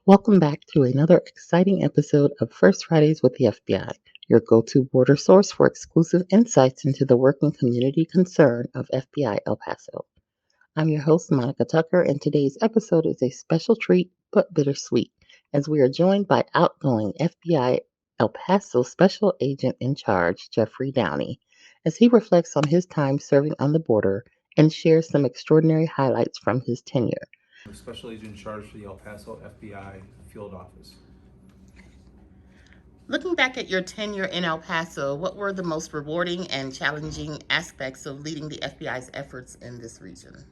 Welcome back to another exciting episode of First Fridays with the FBI, your go to border source for exclusive insights into the working community concern of FBI El Paso. I'm your host, Monica Tucker, and today's episode is a special treat but bittersweet as we are joined by outgoing FBI El Paso Special Agent in Charge, Jeffrey Downey, as he reflects on his time serving on the border and shares some extraordinary highlights from his tenure. The Special Agent in Charge for the El Paso FBI Field Office. Looking back at your tenure in El Paso, what were the most rewarding and challenging aspects of leading the FBI's efforts in this region?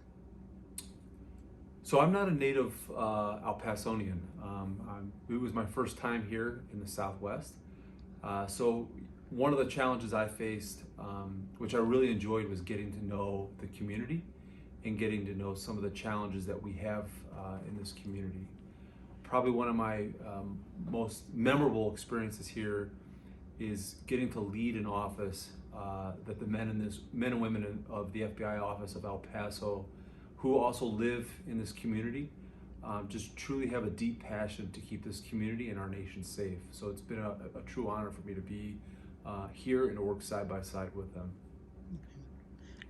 So I'm not a native El Pasonian. It was my first time here in the Southwest. So one of the challenges I faced, which I really enjoyed, was getting to know the community and getting to know some of the challenges that we have in this community. Probably one of my most memorable experiences here is getting to lead an office that the men and women of the FBI office of El Paso, who also live in this community, just truly have a deep passion to keep this community and our nation safe. So it's been a true honor for me to be here and to work side by side with them.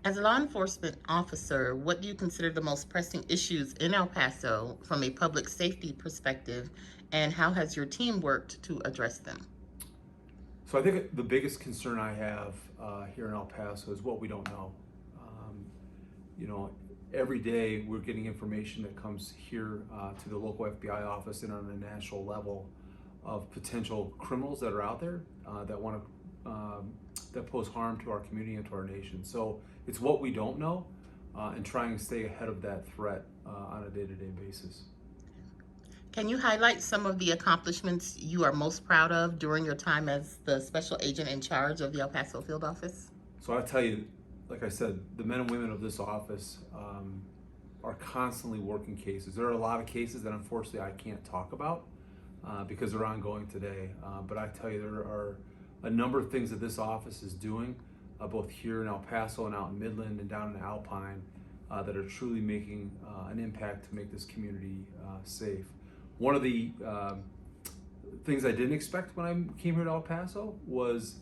As a law enforcement officer, what do you consider the most pressing issues in El Paso from a public safety perspective, and how has your team worked to address them? So I think the biggest concern I have here in El Paso is what we don't know. You know, every day we're getting information that comes here to the local FBI office and on a national level of potential criminals that are out there that want to that pose harm to our community and to our nation. So it's what we don't know and trying to stay ahead of that threat on a day-to-day basis. Can you highlight some of the accomplishments you are most proud of during your time as the special agent in charge of the El Paso field office? So I'll tell you, like I said, the men and women of this office are constantly working cases. There are a lot of cases that unfortunately I can't talk about because they're ongoing today. But I tell you, there are a number of things that this office is doing, both here in El Paso and out in Midland and down in Alpine, that are truly making an impact to make this community safe. One of the things I didn't expect when I came here to El Paso was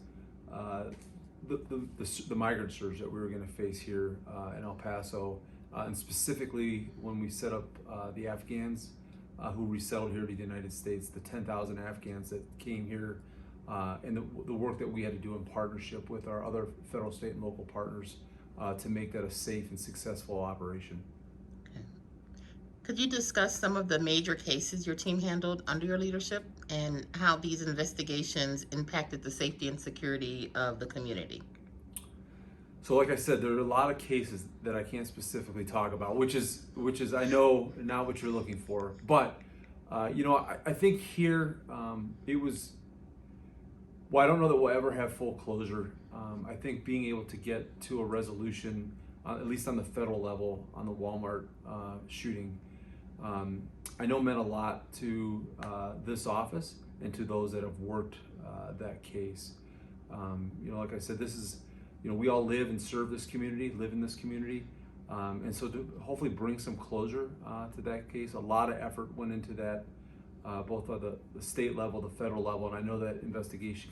the migrant surge that we were going to face here in El Paso, and specifically when we set up the Afghans who resettled here to the United States, the 10,000 Afghans that came here, and the work that we had to do in partnership with our other federal, state, and local partners to make that a safe and successful operation. Could you discuss some of the major cases your team handled under your leadership and how these investigations impacted the safety and security of the community? So, like I said, there are a lot of cases that I can't specifically talk about, which is I know not what you're looking for. But I think here it was. Well, I don't know that we'll ever have full closure. I think being able to get to a resolution, at least on the federal level, on the Walmart shooting, I know meant a lot to this office and to those that have worked that case. Like I said, this is, we all live and serve this community, live in this community. And so to hopefully bring some closure to that case, a lot of effort went into that, both at the state level, the federal level, and I know that investigation,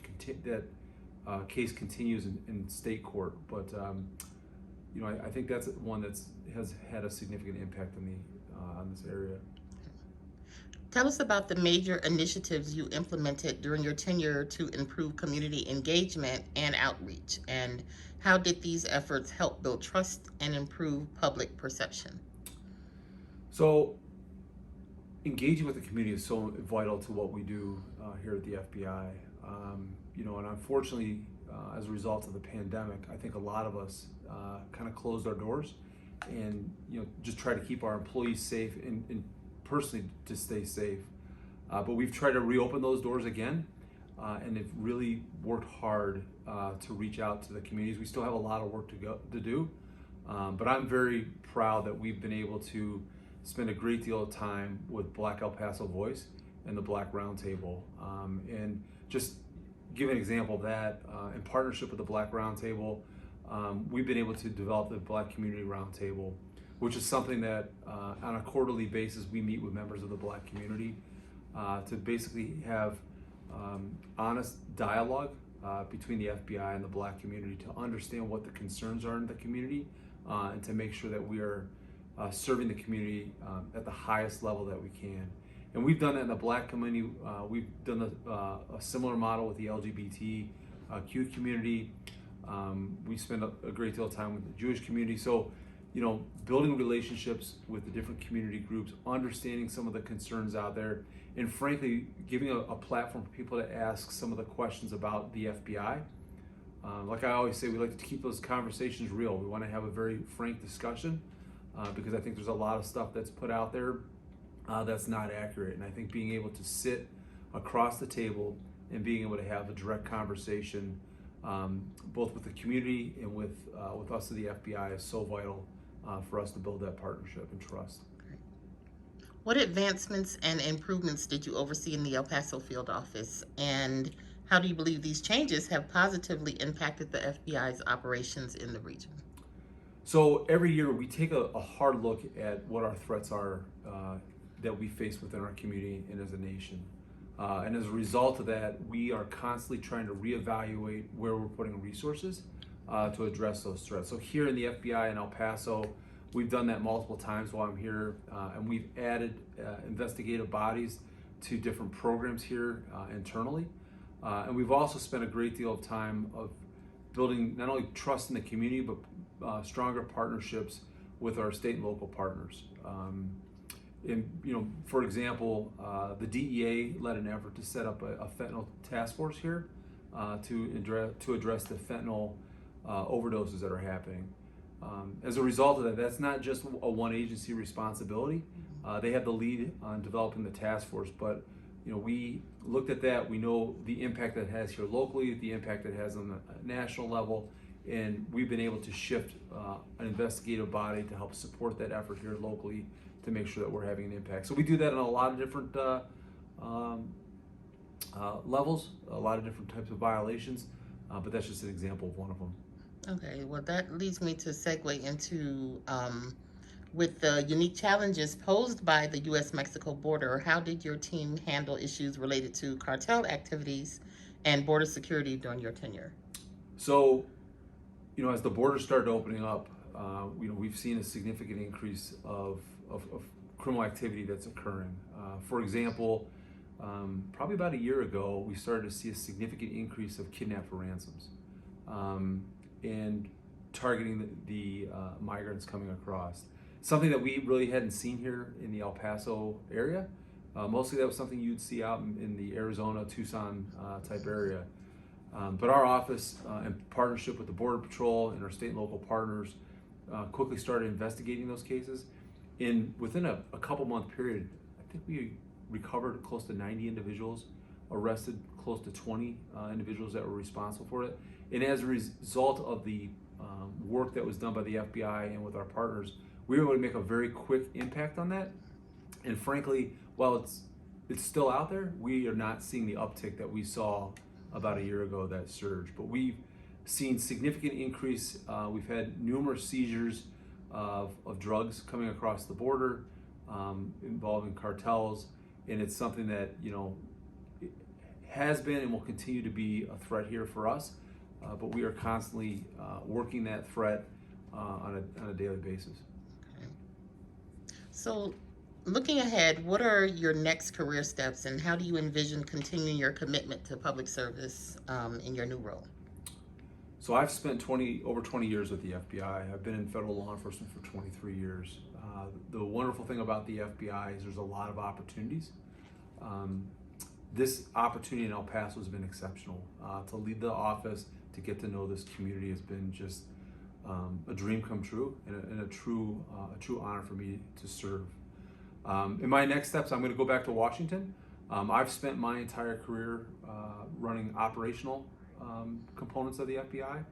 case continues in state court. But, I think that's one that has had a significant impact on this area. Tell us about the major initiatives you implemented during your tenure to improve community engagement and outreach, and how did these efforts help build trust and improve public perception? So, engaging with the community is so vital to what we do here at the FBI. And unfortunately, as a result of the pandemic, I think a lot of us kind of closed our doors and just try to keep our employees safe and personally to stay safe. But we've tried to reopen those doors again, and have really worked hard to reach out to the communities. We still have a lot of work to do, but I'm very proud that we've been able to spend a great deal of time with Black El Paso Voice and the Black Roundtable. And just give an example of that, in partnership with the Black Roundtable, we've been able to develop the Black Community Roundtable, which is something that on a quarterly basis we meet with members of the Black community to basically have honest dialogue between the FBI and the Black community to understand what the concerns are in the community and to make sure that we are serving the community at the highest level that we can. And we've done that in the Black community. We've done a similar model with the LGBTQ community. We spend a great deal of time with the Jewish community. So, building relationships with the different community groups, understanding some of the concerns out there, and frankly, giving a platform for people to ask some of the questions about the FBI. Like I always say, we like to keep those conversations real. We want to have a very frank discussion because I think there's a lot of stuff that's put out there that's not accurate. And I think being able to sit across the table and being able to have a direct conversation both with the community and with us at the FBI is so vital for us to build that partnership and trust. What advancements and improvements did you oversee in the El Paso field office, and how do you believe these changes have positively impacted the FBI's operations in the region? So every year we take a hard look at what our threats are that we face within our community and as a nation. And as a result of that, we are constantly trying to reevaluate where we're putting resources to address those threats. So here in the FBI in El Paso, we've done that multiple times while I'm here, and we've added investigative bodies to different programs here internally. And we've also spent a great deal of time of building not only trust in the community, but stronger partnerships with our state and local partners. For example, the DEA led an effort to set up a fentanyl task force here to address the fentanyl overdoses that are happening. As a result of that, that's not just a one agency responsibility. They have the lead on developing the task force, but we looked at that. We know the impact that it has here locally, the impact it has on the national level, and we've been able to shift an investigative body to help support that effort here locally to make sure that we're having an impact. So we do that on a lot of different levels, a lot of different types of violations, but that's just an example of one of them. Okay, well, that leads me to segue into with the unique challenges posed by the U.S.-Mexico border. How did your team handle issues related to cartel activities and border security during your tenure? So, as the borders started opening up, we've seen a significant increase of criminal activity that's occurring. For example, probably about a year ago, we started to see a significant increase of kidnap for ransoms and targeting the migrants coming across. Something that we really hadn't seen here in the El Paso area. Mostly that was something you'd see out in the Arizona, Tucson type area. But our office, in partnership with the Border Patrol and our state and local partners, quickly started investigating those cases. And within a couple month period, I think we recovered close to 90 individuals, arrested close to 20 individuals that were responsible for it. And as a result of the work that was done by the FBI and with our partners, we were able to make a very quick impact on that. And frankly, while it's still out there, we are not seeing the uptick that we saw about a year ago, that surge. But we've seen significant increase. We've had numerous seizures of drugs coming across the border involving cartels, and it's something that has been and will continue to be a threat here for us. But we are constantly working that threat on a daily basis. Okay. So, looking ahead, what are your next career steps, and how do you envision continuing your commitment to public service in your new role? So I've spent over 20 years with the FBI. I've been in federal law enforcement for 23 years. The wonderful thing about the FBI is there's a lot of opportunities. This opportunity in El Paso has been exceptional. To lead the office, to get to know this community has been just a dream come true and a true honor for me to serve. In my next steps, I'm going to go back to Washington. I've spent my entire career running operational components of the FBI,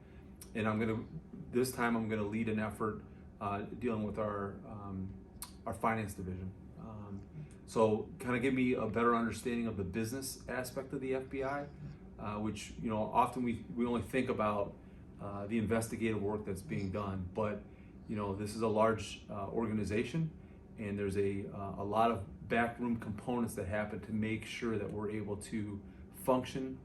and this time I'm going to lead an effort dealing with our finance division. So kind of give me a better understanding of the business aspect of the FBI, which often we only think about the investigative work that's being done, but this is a large organization, and there's a lot of backroom components that happen to make sure that we're able to function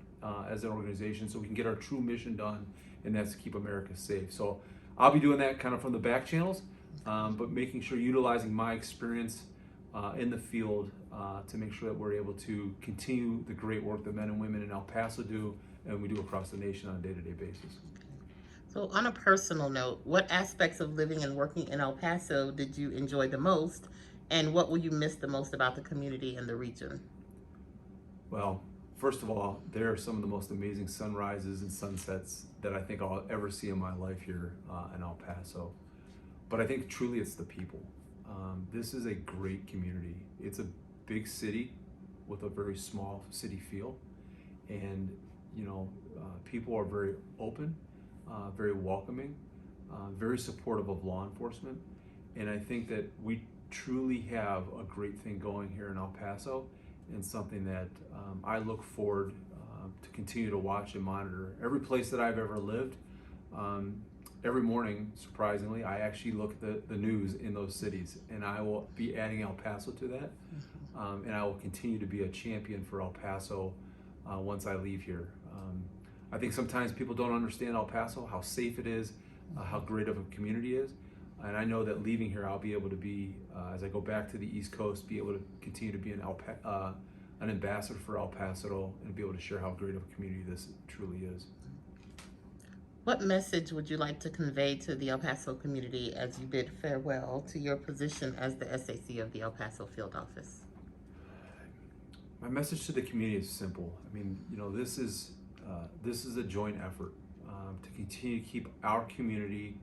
as an organization so we can get our true mission done, and that's to keep America safe. So I'll be doing that kind of from the back channels, but making sure utilizing my experience in the field to make sure that we're able to continue the great work that men and women in El Paso do and we do across the nation on a day-to-day basis. So, on a personal note, what aspects of living and working in El Paso did you enjoy the most, and what will you miss the most about the community and the region? Well, first of all, there are some of the most amazing sunrises and sunsets that I think I'll ever see in my life here in El Paso. But I think truly it's the people. This is a great community. It's a big city with a very small city feel. And, people are very open, very welcoming, very supportive of law enforcement. And I think that we truly have a great thing going here in El Paso, and something that I look forward to continue to watch and monitor. Every place that I've ever lived, every morning, surprisingly, I actually look at the news in those cities, and I will be adding El Paso to that. And I will continue to be a champion for El Paso once I leave here. I think sometimes people don't understand El Paso, how safe it is, how great of a community it is. And I know that leaving here, I'll be able to be, as I go back to the East Coast, be able to continue to be an ambassador for El Paso and be able to share how great of a community this truly is. What message would you like to convey to the El Paso community as you bid farewell to your position as the SAC of the El Paso Field Office? My message to the community is simple. I mean, this is a joint effort to continue to keep our community,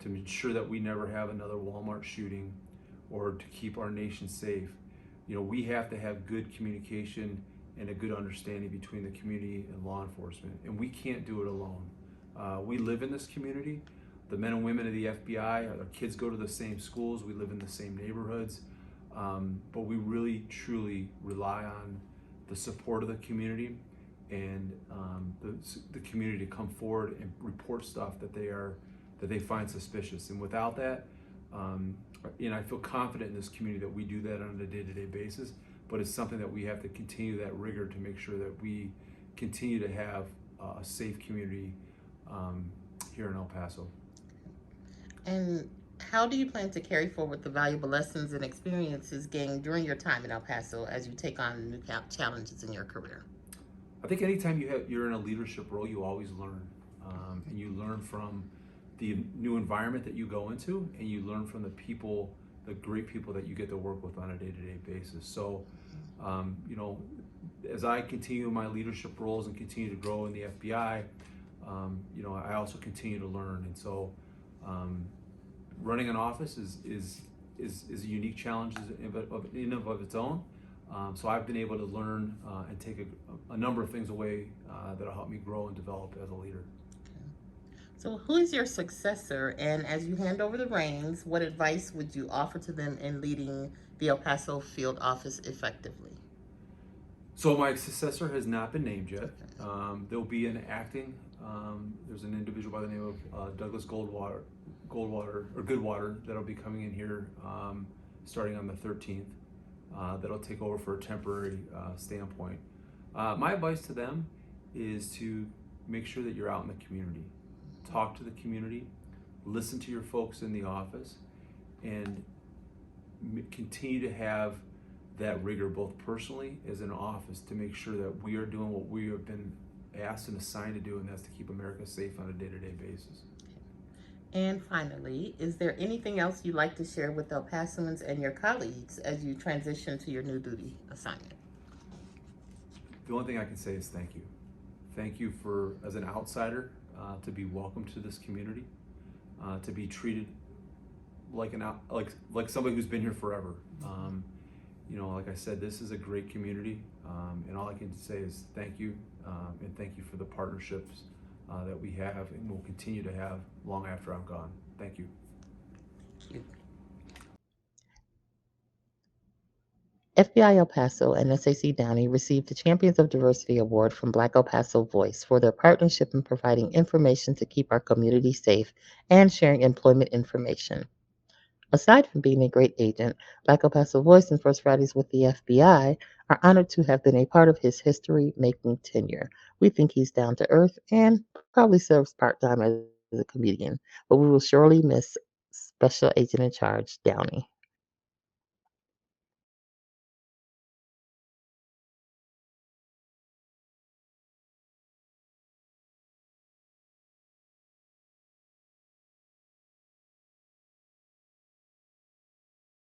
to ensure that we never have another Walmart shooting, or to keep our nation safe. We have to have good communication and a good understanding between the community and law enforcement, and we can't do it alone. We live in this community. The men and women of the FBI, our kids go to the same schools, we live in the same neighborhoods, but we really, truly rely on the support of the community and the community to come forward and report stuff that they find suspicious. And without that, I feel confident in this community that we do that on a day-to-day basis, but it's something that we have to continue that rigor to make sure that we continue to have a safe community here in El Paso. And how do you plan to carry forward the valuable lessons and experiences gained during your time in El Paso as you take on new challenges in your career? I think anytime you're in a leadership role, you always learn, and you learn from the new environment that you go into, and you learn from the great people that you get to work with on a day-to-day basis. So, as I continue my leadership roles and continue to grow in the FBI, I also continue to learn. And so, running an office is a unique challenge in and of its own. So I've been able to learn and take a number of things away that'll help me grow and develop as a leader. So, who is your successor? And as you hand over the reins, what advice would you offer to them in leading the El Paso field office effectively? So my successor has not been named yet. There'll be an acting. There's an individual by the name of Douglas Goodwater that'll be coming in here starting on the 13th. That'll take over for a temporary standpoint. My advice to them is to make sure that you're out in the community. Talk to the community, listen to your folks in the office, and continue to have that rigor both personally as an office to make sure that we are doing what we have been asked and assigned to do, and that's to keep America safe on a day-to-day basis. And finally, is there anything else you'd like to share with El Pasoans and your colleagues as you transition to your new duty assignment? The only thing I can say is thank you. Thank you for, as an outsider, to be welcomed to this community, to be treated like somebody who's been here forever. Like I said, this is a great community, and all I can say is thank you, and thank you for the partnerships that we have and will continue to have long after I'm gone. Thank you. Thank you. FBI El Paso and SAC Downey received the Champions of Diversity Award from Black El Paso Voice for their partnership in providing information to keep our community safe and sharing employment information. Aside from being a great agent, Black El Paso Voice and First Fridays with the FBI are honored to have been a part of his history making tenure. We think he's down to earth and probably serves part time as a comedian, but we will surely miss Special Agent in Charge, Downey.